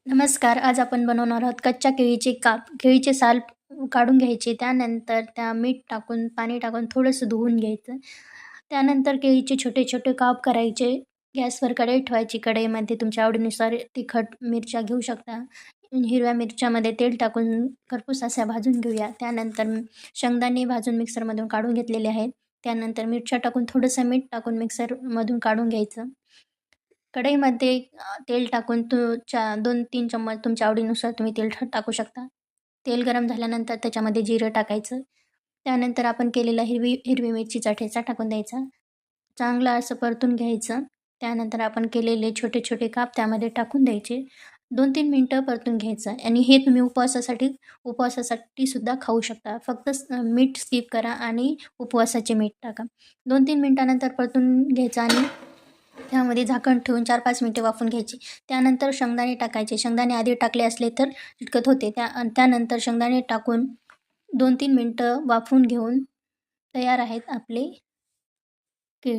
नमस्कार. आज आपण बनवणार आहोत कच्च्या केळीचे काप. केळीचे साल काढून घ्यायचे. त्यानंतर त्या मीठ टाकून, पाणी टाकून थोडंसं धुवून घ्यायचं. त्यानंतर केळीचे छोटे-छोटे काप करायचे. गॅसवर कढई ठेवायची. कढईमध्ये तुमच्या आवडीनुसार तिखट मिरच्या घेऊ शकता. हिरव्या मिरच्यामध्ये तेल टाकून खरपूस अशा भाजून घेऊया. त्यानंतर शेंगदाणे भाजून मिक्सरमधून काढून घेतलेले आहेत. त्यानंतर मिरच्या टाकून थोडंसं मीठ टाकून मिक्सरमधून काढून घ्यायचं. कढईमध्ये तेल टाकून 2-3 चम्मच तुमच्या आवडीनुसार तुम्ही तेल टाकू शकता. तेल गरम झाल्यानंतर त्याच्यामध्ये जिरं टाकायचं. त्यानंतर आपण केलेला हिरवी हिरवी मिरचीचा ठेचा टाकून द्यायचा. चांगलं असं परतून घ्यायचं. त्यानंतर आपण केलेले छोटे-छोटे काप त्यामध्ये टाकून द्यायचे. 2-3 मिनिटं परतून घ्यायचं आणि हे तुम्ही उपवासासाठी सुद्धा खाऊ शकता. फक्त मीठ स्किप करा आणि उपवासाचे मीठ टाका. 2-3 मिनिटानंतर परतून घ्यायचं आणि त्यामध्ये झाकण ठेवून 4-5 मिनिटे वाफवून घ्यायची. त्यानंतर शेंगदाणे टाकायचे. शेंगदाणे आधी टाकले असले तर चिटकत होते. त्यानंतर शेंगदाणे टाकून 2-3 मिनिटं वाफवून घेऊन तयार आहेत आपले केळी.